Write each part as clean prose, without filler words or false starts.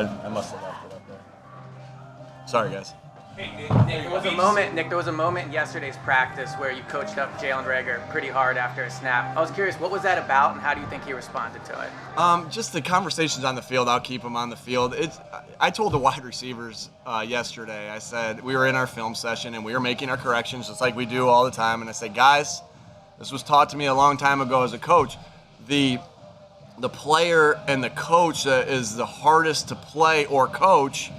I must have left it up there. Sorry, guys. Hey, Nick, there was a moment in yesterday's practice where you coached up Jalen Reagor pretty hard after a snap. I was curious, what was that about, and how do you think he responded to it? Just the conversations on the field. I'll keep them on the field. I told the wide receivers yesterday, I said, we were in our film session and we were making our corrections just like we do all the time. And I said, guys, this was taught to me a long time ago as a coach. The player and the coach that is the hardest to play or coach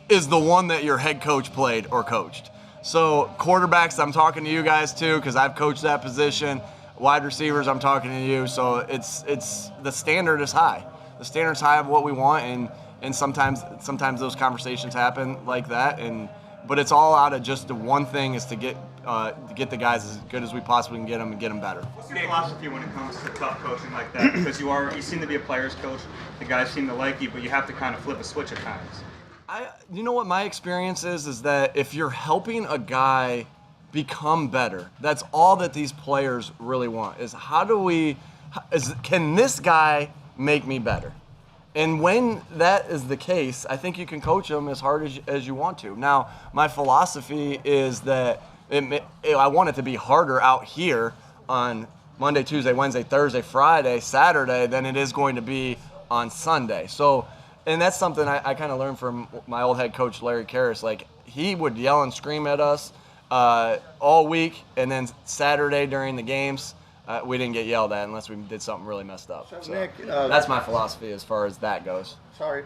is the one that your head coach played or coached. So quarterbacks, I'm talking to you guys too, because I've coached that position. Wide receivers, I'm talking to you. So it's the standard is high. The standard's high of what we want, and sometimes those conversations happen like that. But it's all out of just the one thing is to get the guys as good as we possibly can get them and get them better. What's your philosophy when it comes to tough coaching like that? Because you seem to be a player's coach. The guys seem to like you, but you have to kind of flip a switch at times. You know what my experience is that if you're helping a guy become better, that's all that these players really want is can this guy make me better? And when that is the case, I think you can coach them as hard as you want to. Now, my philosophy is that I want it to be harder out here on Monday, Tuesday, Wednesday, Thursday, Friday, Saturday than it is going to be on Sunday. And that's something I kind of learned from my old head coach, Larry Karras. Like, he would yell and scream at us all week, and then Saturday during the games, we didn't get yelled at unless we did something really messed up. So Nick, that's my philosophy as far as that goes. Sorry.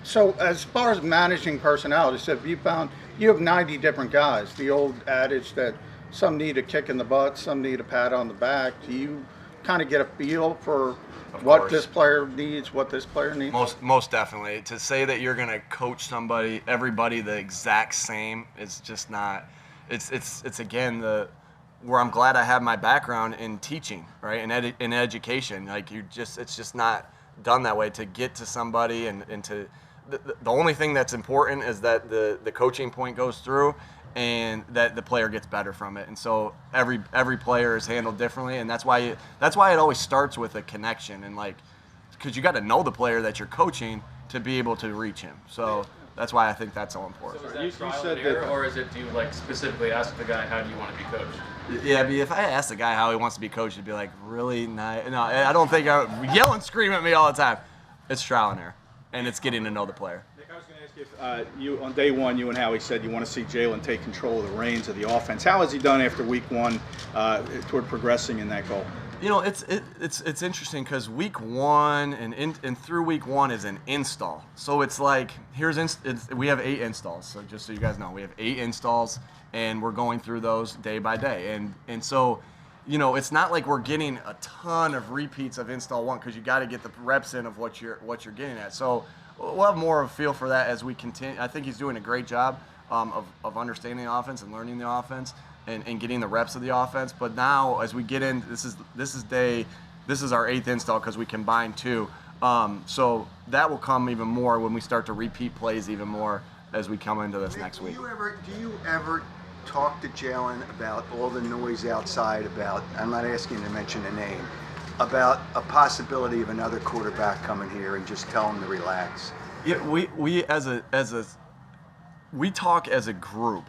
So as far as managing personalities, so you have 90 different guys. The old adage that some need a kick in the butt, some need a pat on the back. Do you kind of get a feel for what this player needs, what this player needs? Most definitely. To say that you're going to coach everybody the exact same, it's just not. It's again where I'm glad I have my background in teaching, right, in education. Like it's just not done that way to get to somebody and to. The only thing that's important is that the coaching point goes through, and that the player gets better from it. And so every player is handled differently, and that's why it always starts with a connection, and because you got to know the player that you're coaching to be able to reach him. So that's why I think that's so important. So is that trial and error, or is it, do you specifically ask the guy, how do you want to be coached? Yeah, if I ask the guy how he wants to be coached, he'd be like, really nice. No, I don't think I would yell and scream at me all the time. It's trial and error, and it's getting to know the player. Nick, I was going to ask you, you on day one, you and Howie said you want to see Jalen take control of the reins of the offense. How has he done after week one toward progressing in that goal? You know, it's interesting because week one and through week one is an install. So it's like we have 8 installs. So just so you guys know, we have 8 installs, and we're going through those day by day. And so, you know, it's not like we're getting a ton of repeats of install 1 because you got to get the reps in of what you're getting at. So we'll have more of a feel for that as we continue. I think he's doing a great job of understanding the offense and learning the offense. And getting the reps of the offense, but now as we get in, this is our 8th install because we combined 2. So that will come even more when we start to repeat plays even more as we come into this next week. Do you ever talk to Jalen about all the noise outside? I'm not asking you to mention a name, about a possibility of another quarterback coming here, and just tell him to relax? Yeah, we talk as a group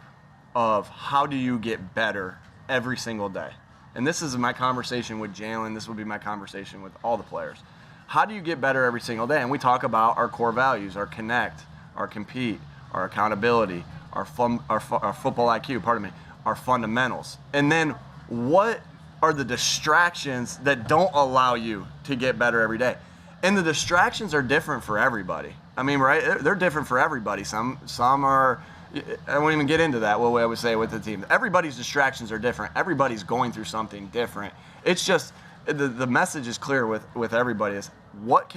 of how do you get better every single day. And this is my conversation with Jalen. This will be my conversation with all the players. How do you get better every single day? And we talk about our core values, our connect, our compete, our accountability, our football IQ, our fundamentals. And then what are the distractions that don't allow you to get better every day? And the distractions are different for everybody. I mean, right? They're different for everybody. Some are, I won't even get into that, what I would say with the team. Everybody's distractions are different. Everybody's going through something different. It's just, the message is clear with everybody is what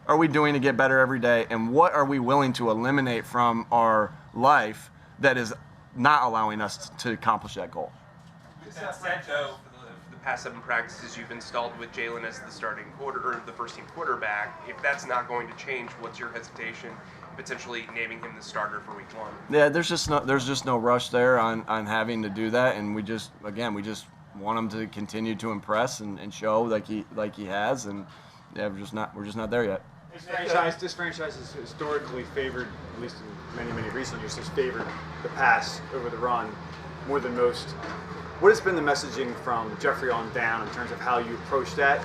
are we doing to get better every day, and what are we willing to eliminate from our life that is not allowing us to accomplish that goal. With that said, though, for the past 7 practices you've installed with Jalen as the starting the first team quarterback, if that's not going to change, what's your hesitation potentially naming him the starter for week 1? Yeah, there's just no rush there on having to do that, and we just want him to continue to impress and show like he has, and yeah, we're just not there yet. This franchise is historically favored, at least in many recent years, has favored the pass over the run more than most. What has been the messaging from Jeffrey on down in terms of how you approach that?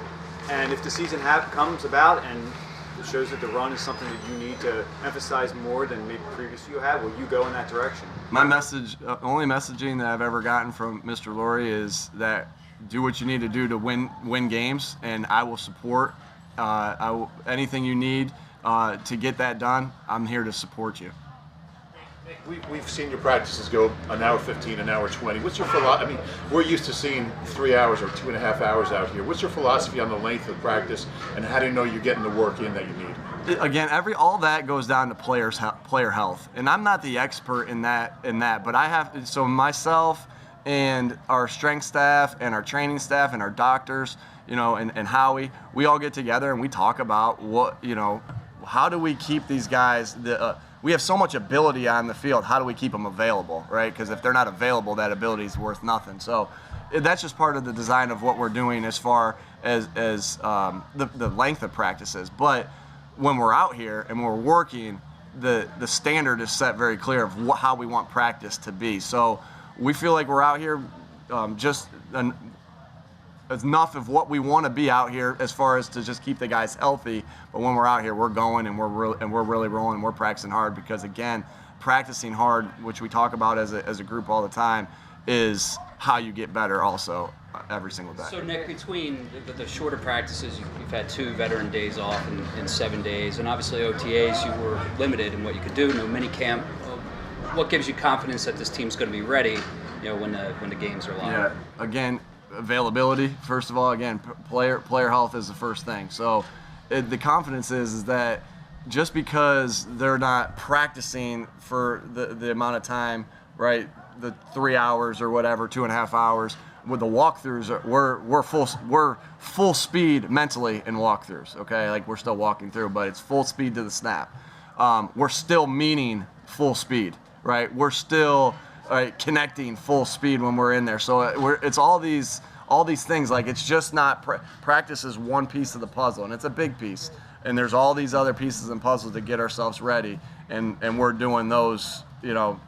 And if the season comes about and it shows that the run is something that you need to emphasize more than maybe previously you have, will you go in that direction? My message, only messaging that I've ever gotten from Mr. Lurie is that do what you need to do to win games, and I will support anything you need to get that done. I'm here to support you. We've seen your practices go an hour 15, an hour 20. What's your philosophy? I mean, we're used to seeing 3 hours or 2.5 hours out here. What's your philosophy on the length of practice, and how do you know you're getting the work in that you need? Again, all that goes down to player health, and I'm not the expert in that. But I have so myself and our strength staff and our training staff and our doctors, and Howie, we all get together and we talk about how do we keep these guys. We have so much ability on the field. How do we keep them available, right? Because if they're not available, that ability is worth nothing. So that's just part of the design of what we're doing as far as the length of practices. But when we're out here and we're working, the standard is set very clear of how we want practice to be. So we feel like we're out here just enough of what we want to be out here as far as to just keep the guys healthy. But when we're out here, we're going and we're really rolling. We're practicing hard because, again, practicing hard, which we talk about as a group all the time, is how you get better also every single day. So, Nick, between the shorter practices, you've had 2 veteran days off in 7 days, and obviously OTAs, you were limited in what you could do, no mini camp. What gives you confidence that this team's going to be ready, when the games are live? Yeah, again, availability, first of all. Again, player health is the first thing. So the confidence is that just because they're not practicing for the amount of time, right, the 3 hours or whatever, 2.5 hours, with the walkthroughs, we're full speed mentally in walkthroughs, okay? Like, we're still walking through, but it's full speed to the snap. We're still meaning full speed, right? We're still connecting full speed when we're in there. So it's all these things. Like, it's just not practice is one piece of the puzzle, and it's a big piece. And there's all these other pieces and puzzles to get ourselves ready, and we're doing those,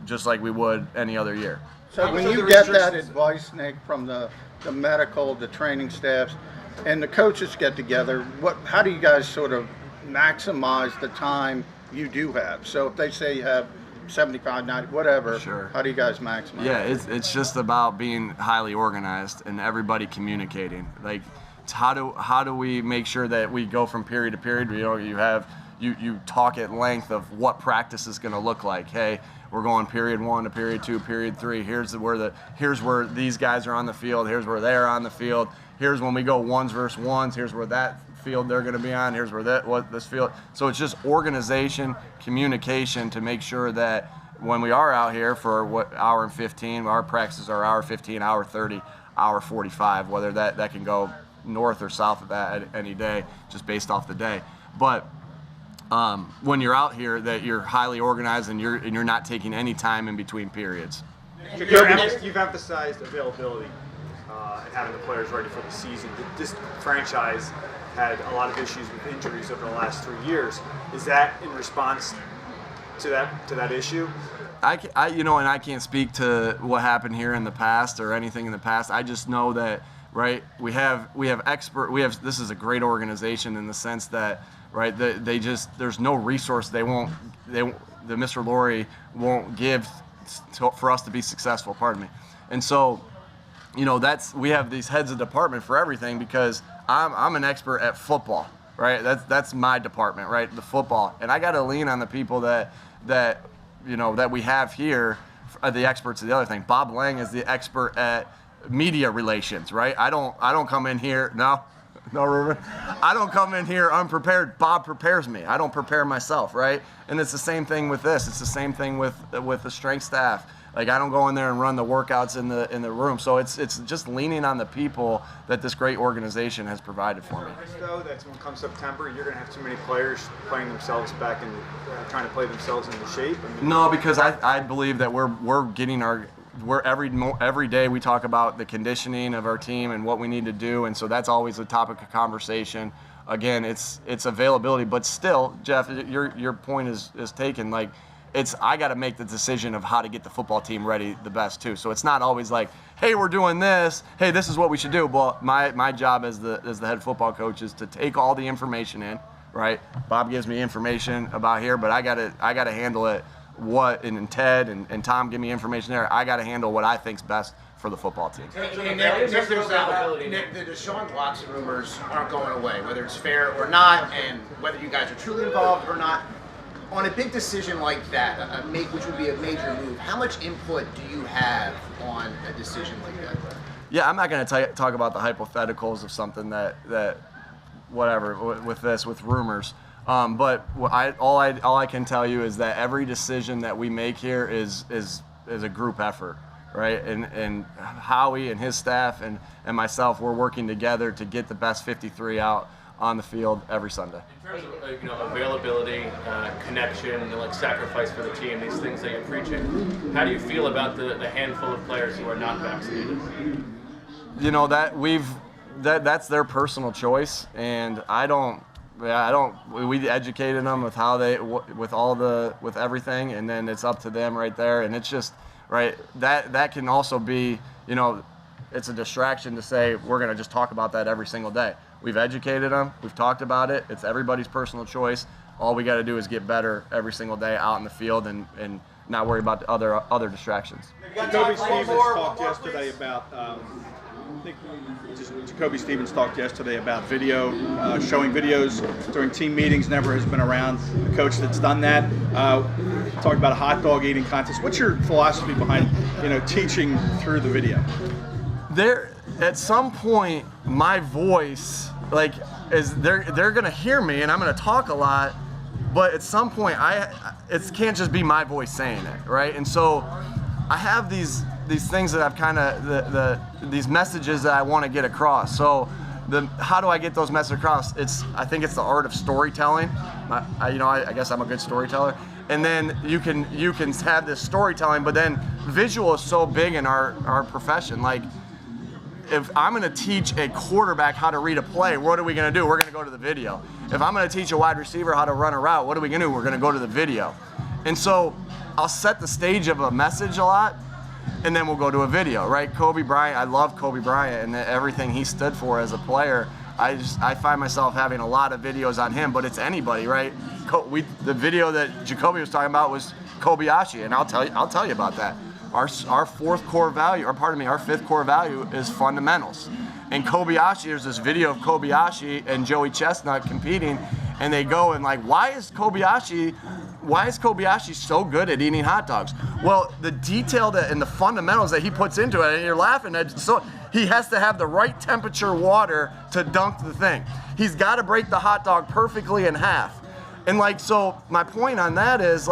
just like we would any other year. So when you get that advice, Nick, from the medical, the training staffs, and the coaches get together, how do you guys sort of maximize the time you do have? So if they say you have 75, 90, whatever, sure, how do you guys maximize? Yeah, it's just about being highly organized and everybody communicating. Like, how do we make sure that we go from period to period? You talk at length of what practice is going to look like. Hey, we're going period 1 to period 2, period 3. Here's where these guys are on the field. Here's where they're on the field. Here's when we go ones versus ones. Here's where that field they're going to be on. Here's where this field. So it's just organization, communication to make sure that when we are out here for hour and 15, our practices are hour 15, hour 30, hour 45. Whether that can go north or south of that any day, just based off the day. But when you're out here, that you're highly organized and you're not taking any time in between periods. You've emphasized availability and having the players ready for the season. This franchise had a lot of issues with injuries over the last 3 years. Is that in response to that issue? I can't speak to what happened here in the past or anything in the past. I just know that, right, we have this is a great organization in the sense that, right, there's no resource the Mr. Lurie won't give for us to be successful, pardon me. And so, we have these heads of department for everything because I'm an expert at football, right? That's my department, right? The football. And I got to lean on the people that we have here, the experts of the other thing. Bob Lang is the expert at media relations, right? I don't come in here, no, Ruben. I don't come in here unprepared. Bob prepares me. I don't prepare myself, right? And it's the same thing with this. It's the same thing with the strength staff. Like, I don't go in there and run the workouts in the room. So it's just leaning on the people that this great organization has provided for me. Though that when comes September, you're going to have too many players playing themselves back and trying to play themselves into shape. No, because I believe that we're getting every day we talk about the conditioning of our team and what we need to do, and so that's always a topic of conversation. again, it's availability. But still, Jeff, your point is taken. Like, I got to make the decision of how to get the football team ready the best too. So it's not always like, hey, we're doing this. Hey, this is what we should do. But my job as the head football coach is to take all the information in. Right? Bob gives me information about here, but I gotta handle it. And Ted and Tom give me information there. I gotta handle what I think's best for the football team. Nick, the Deshaun Watson rumors aren't going away, whether it's fair or not, and whether you guys are truly involved or not. On a big decision like that, which would be a major move, how much input do you have on a decision like that? Yeah, I'm not going to talk about the hypotheticals of something that whatever with rumors. But all I can tell you is that every decision that we make here is a group effort, right? And Howie and his staff and myself, we're working together to get the best 53 out on the field every Sunday. In terms of availability, connection, like sacrifice for the team, these things that you're preaching, how do you feel about the handful of players who are not vaccinated? That's their personal choice, and we educated them with with everything, and then it's up to them right there. And it's just right that can also be, it's a distraction to say we're going to just talk about that every single day. We've educated them, we've talked about it. It's everybody's personal choice. All we got to do is get better every single day out in the field and not worry about the other distractions. Jacoby Stevens talked yesterday about. Jacoby Stevens talked yesterday about video, showing videos during team meetings. Never has been around a coach that's done that. Talked about a hot dog eating contest. What's your philosophy behind, teaching through the video? At some point, my voice, they're gonna hear me, and I'm gonna talk a lot. But at some point, it can't just be my voice saying it, right? And so, I have these things that I've kind of these messages that I want to get across. So how do I get those messages across? I think it's the art of storytelling. I guess I'm a good storyteller. And then you can have this storytelling, but then visual is so big in our profession. Like, if I'm going to teach a quarterback how to read a play, what are we going to do? We're going to go to the video. If I'm going to teach a wide receiver how to run a route, what are we going to do? We're going to go to the video. And so I'll set the stage of a message a lot, and then we'll go to a video, right? Kobe Bryant, I love Kobe Bryant and everything he stood for as a player. I find myself having a lot of videos on him, but it's anybody, right? The video that Jacoby was talking about was Kobayashi, and I'll tell you about that. Our fifth core value is fundamentals. And Kobayashi, there's this video of Kobayashi and Joey Chestnut competing, and they go and why is Kobayashi so good at eating hot dogs? Well, the detail and the fundamentals that he puts into it, and you're laughing at, so he has to have the right temperature water to dunk the thing. He's got to break the hot dog perfectly in half. And so my point on that is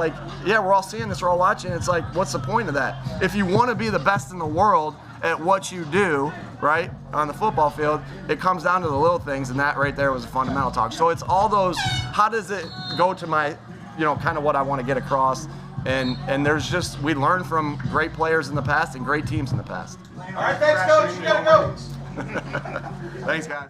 yeah, we're all seeing this, we're all watching. It's what's the point of that? If you want to be the best in the world at what you do, right, on the football field, it comes down to the little things, and that right there was a fundamental talk. So it's all those, how does it go to my, kind of what I want to get across. And we learn from great players in the past and great teams in the past. All right, thanks, Coach. You gotta go. Thanks, guys.